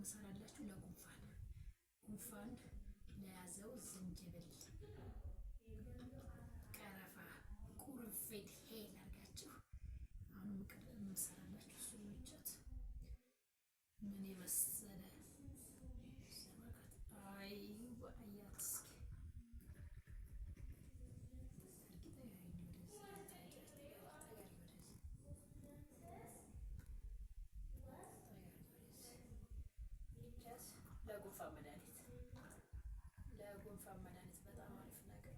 የምሰራላችሁ ጉንፋን ለያዘው ዝንጅብል፣ ቀረፋ፣ ቁርንፍድ ሄል አድርጋችሁ አሁን የምሰራላችሁ እሱ ወጭት ምን የመሰለ አይ ወአያት ለጉንፋን መድኃኒት በጣም አሪፍ ነገር።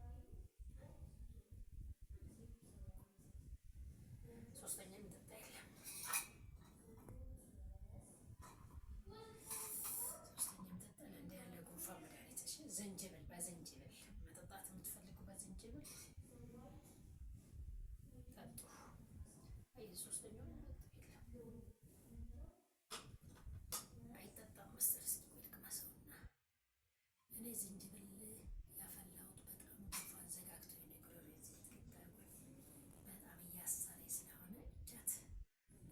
ሶስተኛ የሚጠጣ የለም። እንደ ያለ ጉንፋን መድኃኒት ዝንጅብል፣ በዝንጅብል መጠጣት የምትፈልጉ በዝንጅብል ጠጡ። አይ ሶስተኛው አይጠጣም መሰለኝ። እስኪ ልቅመሰውና እኔ ዝንጅብል ያፈላሁት በጣም ጉንፋን ዘጋግቶ በጣም እያሳለኝ ስለሆነ እጃት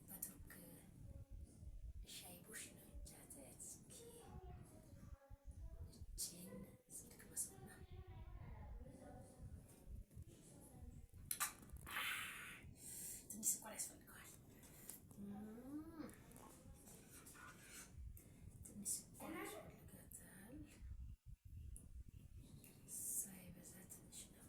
በቱርክ ሻይ ቡሽ ነው እጃት እስኪ እጄን ልቅመሰውና ትንሽ ስኳር ያስፈልገዋል። ትንሽ ስኳር ያስፈልጋታል። ሳይበዛ ትንሽ ነው።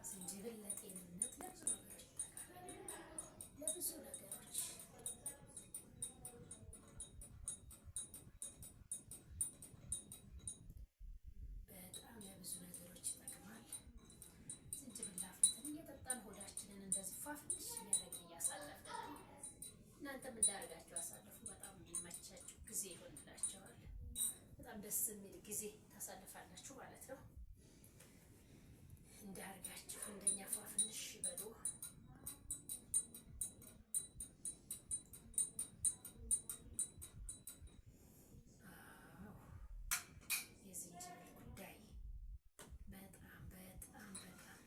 ዝንጅብል ለጤንነት ለብዙ ነገሮች በጣም ለብዙ ነገሮች ይጠቅማል። ዝንጅብል አፍልተን እየጠጣን ሆዳችንን እንደዚህ ፋፍሽ እያደረገ እያሳለፍን እናንተም እንዳደርጋችሁ አሳልፉ። በጣም የሚመቻችሁ ጊዜ ይሆንላቸዋል። በጣም ደስ የሚል ጊዜ ታሳልፋላችሁ ማለት ነው። እንዳርጋችሁ እንደኛ ፋፍንሽ ይበሉ። የዝንጅብል ጉዳይ በጣም በጣም በጣም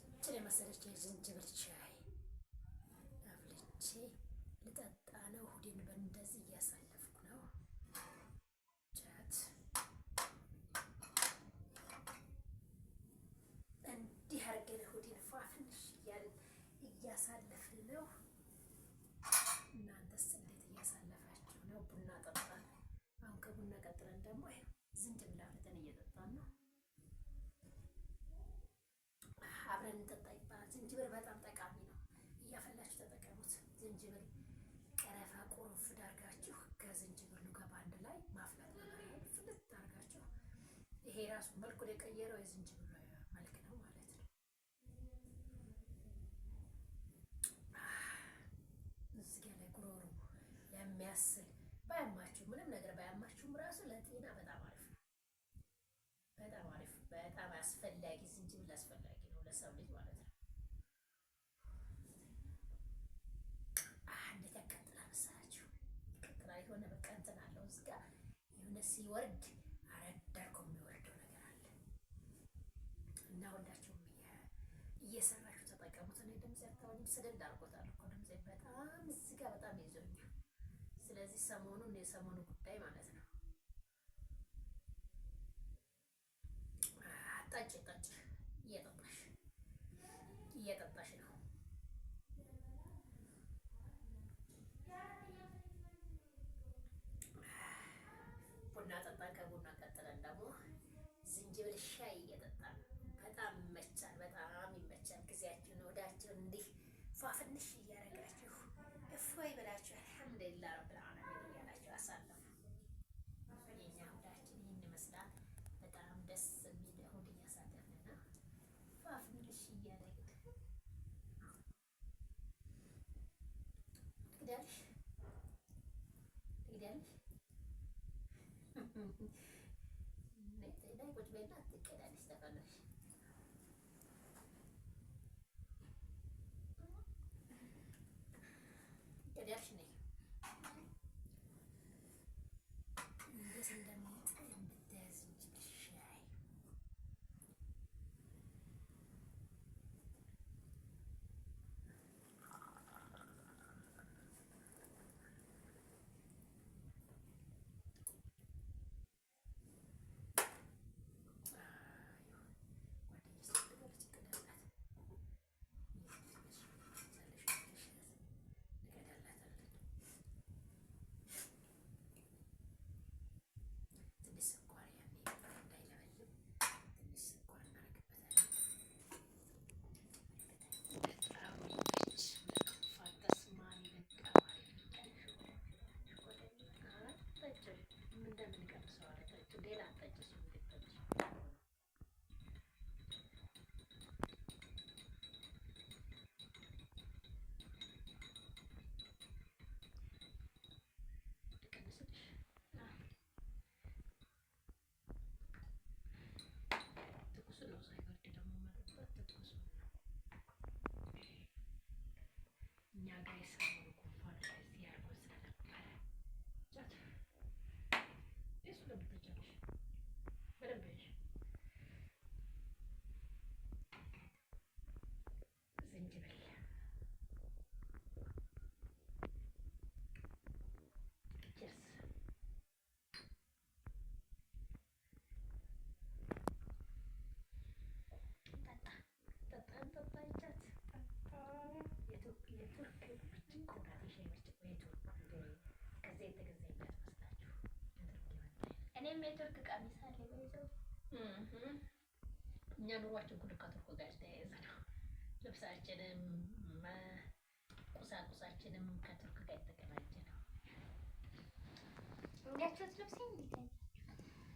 ይችን የመሰለች የዝንጅብል ሻይ አፍልቼ ልጠጣ ነው። እሑድን በእንደዚህ እያሳለፍኩ ነው። እንዲህ አድርገን እሑድን ፋፍንሽ እያሳለፍን ነው። እናንተስ እንዴት እያሳለፋችሁ ነው? ቡና ጠጣን። አሁን ከቡና ቀጥለን ደግሞ ዝንጅብል አፍልተን እየጠጣን ነው። አብረን እንጠጣ ይባላል። ዝንጅብል በጣም ጠቃሚ ነው። እያፈላችሁ ተጠቀሙት። ዝንጅብል፣ ቀረፋ፣ ቁርንፍድ አድርጋችሁ ከዝንጅብሉ ጋር በአንድ ላይ ማፍላት ፍልት አድርጋችሁ ይሄ ራሱ መልኩን የቀየረው የዝንጅብሉ መልክ ነው ማለት ነው። እዚህ ጋ ላይ ጉሮሮ ለሚያስል ባያማችሁ፣ ምንም ነገር ባያማችሁም ራሱ ለጤና በጣም አሪፍ ነው። በጣም አሪፍ፣ በጣም አስፈላጊ፣ ዝንጅብል አስፈላጊ ነው ለሰው ልጅ ማለት ነው። እንዴት ያቃጥላል መሰላችሁ? ያቃጥላል። የሆነ በቃ እንትን አለው እዚህ ጋ የሆነ ሲወርድ አረዳርኮ የሚወርደው ነገር አለ እና ሁላችሁም እየሰራችሁ ተጠቀሙት። እኔ ድምፅ ያታወኝ ስድል አድርጎታል እኮ ድምፅ በጣም እዚህ ጋ በጣም ይዞኛል። ስለዚህ ሰሞኑን የሰሞኑ ጉዳይ ማለት ነው። ጠጭ እየጠጣሽ ነው። ቡና ጠጣን። ከቡና ቀጥለን ደግሞ ዝንጅብል ሻይ እየጠጣን በጣም ይመቻል፣ በጣም ይመቻል። ጊዜያችሁን ወዳችሁን እንዲህ ፏፍንሽ እያደረጋችሁ እፎይ ብላችሁ አልሐምዱሊላህ ረብል ዓለሚን እያላችሁ አሳልፉ። የኛ እሑዳችን ይህን ይመስላል። በጣም ደስ የሚል እሑድ እያሳለፍን ነው። ፏፍንሽ እያደረግን ቁጭ በይና አትቀዳለሽ ተፈለሽ ቀዳሽ ነይ እንደዚህ እንደምታይ የምታያዝ እንጂ ሻይ እኛ ጋር የሰራው ጉንፋን እዚህ ያርጎ ስለነበረ ጫት እሱ ለምትጨርሽ በደንብ ዝንጅብል ጀስ እኔም የቱርክ ቀሚስ አለ በይዘው እኛ ኑሯችን ሁሉ ከቱርክ ጋር ተያይዘ ነው። ልብሳችንም ቁሳቁሳችንም ከቱርክ ጋር የተገናኘ ነው። እንዲያችሁት ልብሴ እንዴት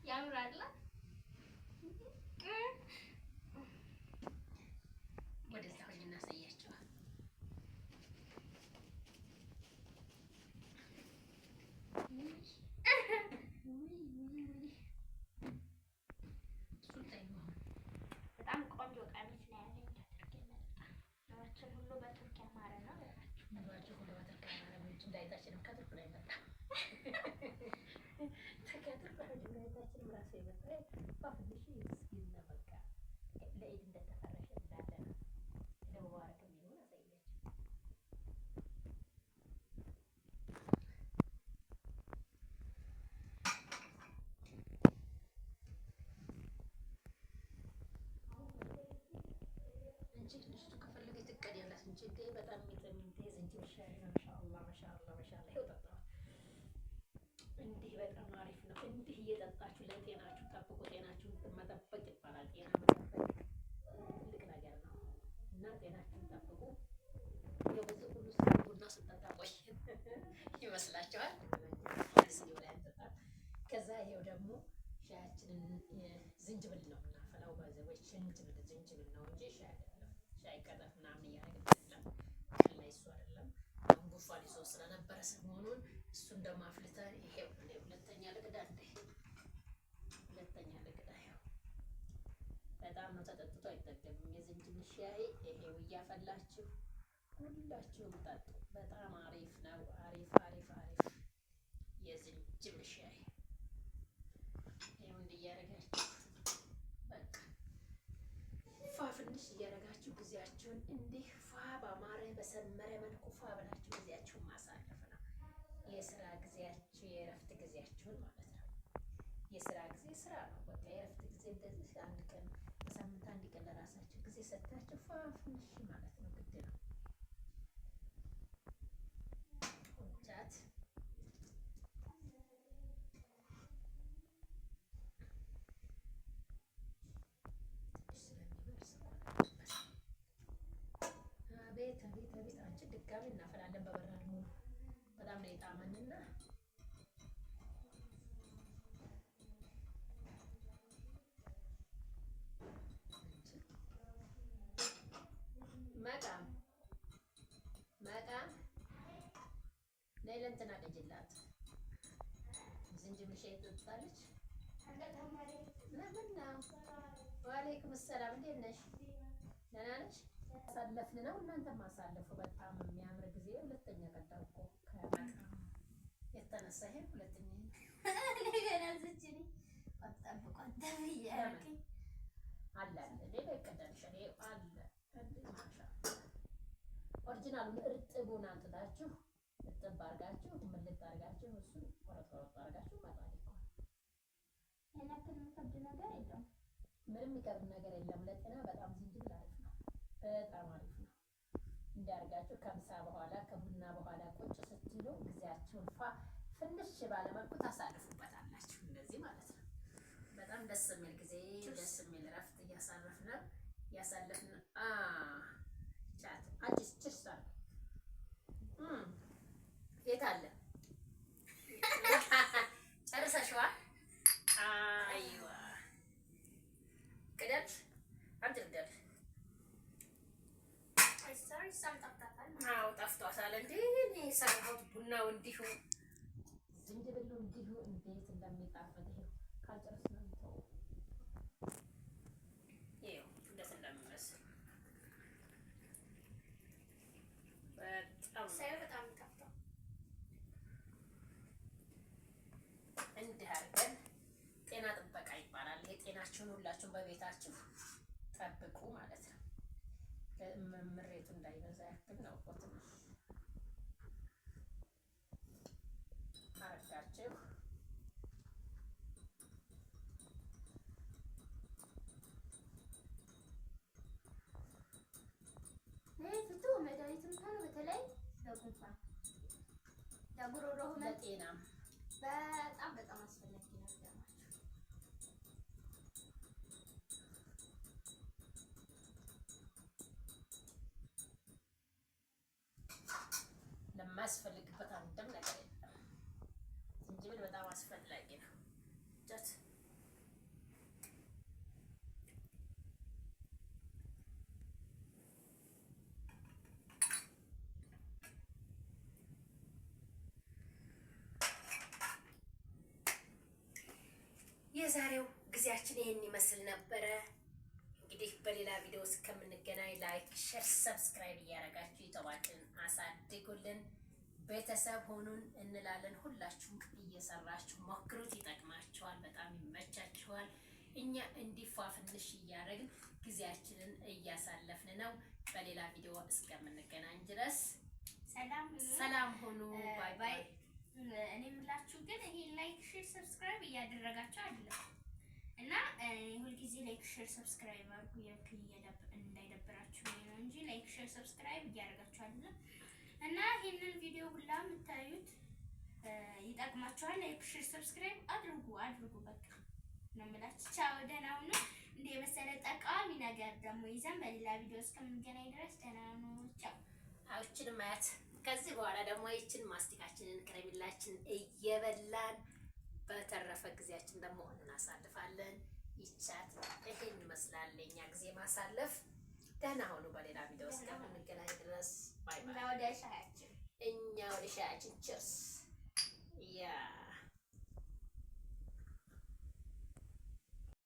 ያምራል። ወደዛ ሆኜ እናሳያቸዋል። በጣም ቆንጆ ቀሚስ ነው ያለኝ። ከቱርክ የመጣ ኑሯችን ሁሉ በቱርክ ያማረ ነው ያላችሁ። ኑሯችን ሁሉ በቱርክ ያማረ ነው። እንዳይታችንም ከቱርክ ነው የመጣ ከቱርክ እንዳይታችንም ራሱ የመጣ ባፍንሽ ይስኪን ነው። በቃ ለኢድ እንደተፈረሸ እንዳለ ነው። ለሙባረክ የሚሆን አሳያችሁ። ልጅቱ ከፈለገች ትቀዳላት እንጂ እንደ በጣም የሚጠሚንቴዝ እንጂ ሻይ ነው። ማሻአላህ ማሻአላህ ማሻአላህ ይኸው ጠጣሁ። እንዲህ በጣም አሪፍ ነው። እንዲህ እየጠጣችሁ ለጤናችሁ ጠብቁ። ጤናችሁን መጠበቅ ይባላል። ጤና መጠበቅ ትልቅ ነገር ነው እና ጤናችሁን ጠብቁ። ያው በዚህ ሁሉ ቡና ስንጠጣ ቆይ ይመስላችኋል? ከዛ ይኸው ደግሞ ሻያችንን ዝንጅብል ነው የምናፈላው። ባዘቦች ዝንጅብል ነው እንጂ ሻይ አይደለም። ሻይ ቀጠፍ ምናምን እያደረግን አይደለም። ላይ እሱ አይደለም። አሁን ጉንፋን ይዞ ስለነበረ ሰሞኑን እሱን ደግሞ አፍልተን ይሄው ሁለተኛ ልቅዳ ይኸው በጣም ነው ተጠጥቶ አይጠገብም። የዝንጅብል ሻይ ይሄው እያፈላችሁ ሁላችሁም ጠጡ። በጣም አሪፍ ነው። አሪፍ የዝንጅብል ሻይ ይኸው እንዲህ እያደረጋችሁ በቃ ፋፍንሽ እያደረጋችሁ ጊዜያችሁን እንዲህ ፋ በአማረ በሰመረ መልኩ ፋ ብላችሁ ጊዜያችሁን ማሳለፍ ነው። የስራ ጊዜያችሁ የእረፍት ጊዜያችሁን ማለት ነው። የስራ ጊዜ ስራ ነው። በቃ የእረፍት ጊዜ እንደዚህ አንድ ቀን በሳምንት አንድ ቀን ለራሳችሁ ጊዜ ሰጥታችሁ ፋፍንሽ ማለት ነው። ግድ ነው። ጫት አቤት አንቺ ድጋሚ እናፈላለን በበራድ ሙሉ በጣም ነው የጣመንና መቃም ነይ ለእንትና ቅጅላት ዝንጅብል ሻይ ትጠጣለች። ለምን ነው? ወአለይኩም ሰላም። እንዴት ነሽ? ደህና ነሽ? አሳለፍን ነው። እናንተም አሳልፉ። በጣም የሚያምር ጊዜ። ሁለተኛ ቀጠሮ እኮ ከመጣ የተነሳ ይሄ ሁለተኛ ገና ዝችኒ አጣብቋት ደብያለኝ አለ እንዴ በቀደምሽ አለ ኦሪጂናሉን እርጥቡን አንጥታችሁ እጥብ አድርጋችሁ ምልጥ አድርጋችሁ እሱን ቆረጥ አድርጋችሁ ማጣት ይቆይ። የነክን የሚከብድ ነገር የለም። ምንም የሚከብድ ነገር የለም። ለጤና በጣም ዝንጅብል አሪፍ ነው። በጣም አሪፍ ነው። እንዳርጋችሁ ከምሳ በኋላ ከቡና በኋላ ቁጭ ስትሉ ጊዜያችሁን ፍንሽ ባለ መልኩ ታሳልፉበታላችሁ። እንደዚህ ማለት ነው። በጣም ደስ የሚል ጊዜ፣ ደስ የሚል እረፍት እያሳለፍን ቻት አዲስ ችርሳ የት አለ ጨርሰሽዋል? አይዋ ቅደድ አንድ ቅደድ ጠፍቷታል። እንዴ እኔ የሰራሁት ቡናው እንዲሁ ዝንጅብሉ እንዲሁ እንዴት እንደሚጣፍጥ ይሄው ካልጨረስ ነው ተው ይሄው እንዴት እንደሚመስል በጣም ይጣፍጣል። እንዲህ አድርገን ጤና ጥበቃ ይባላል። ይሄ ጤናችሁን ሁላችሁም በቤታችሁ ጠብቁ ማለት ነው። ምሬቱ እንዳይበዛ ያክል ነው። ትንሽ አረጋችሁ ፍቱ መድኃኒትም ካለ በተለይ ለጉንፋን ለጉሮሮ ለጤናም በጣም አስፈላጊ ነው። ለማያስፈልግበት አንድም ነገር የለም። ዝንጅብል በጣም አስፈላጊ ነው። ጀት የዛሬው ጊዜያችን ይሄን ይመስል ነበረ። እንግዲህ በሌላ ቪዲዮ እስከምንገናኝ ላይክ፣ ሼር፣ ሰብስክራይብ እያደረጋችሁ ዩቲዩባችንን አሳድጉልን፣ ቤተሰብ ሆኑን እንላለን። ሁላችሁም እየሰራችሁ ሞክሩት፣ ይጠቅማችኋል፣ በጣም ይመቻችኋል። እኛ እንዲፋፍንሽ እያደረግን ጊዜያችንን እያሳለፍን ነው። በሌላ ቪዲዮ እስከምንገናኝ ድረስ ሰላም ሆኑ። ባይ ባይ። እኔ የምላችሁ ግን ይሄ ላይክ፣ ሼር፣ ሰብስክራይብ እያደረጋችሁ አይደለም እና ሁልጊዜ ላይክ ሼር ሰብስክራይብ አድርጉ እንዳይደብራችሁ ነው እንጂ ላይክ ሼር ሰብስክራይብ እያደረጋችሁ አይደለም። እና ይሄንን ቪዲዮ ሁላ የምታዩት ይጠቅማችኋል። ላይክ ሼር ሰብስክራይብ አድርጉ በቃ ነው የምላችሁ። ቻው፣ ደህና ሁኑ። እንደ የመሰለ ጠቃሚ ነገር ደግሞ ይዘን በሌላ ቪዲዮ እስከምንገናኝ ድረስ ደህና ሁኑ። ቻው። አውችን ማያት ከዚህ በኋላ ደግሞ ይችን ማስቲካችንን ከረሚላችን እየበላን በተረፈ ጊዜያችን ደግሞ እናሳልፋለን። ይቻት ይሄን ይመስላል የኛ ጊዜ ማሳለፍ። ደህና ሆኑ። በሌላ ቪዲዮ እስከምንገናኝ ድረስ ባይ ባይ። እኛ ወደ ሻያችን ችርስ ያ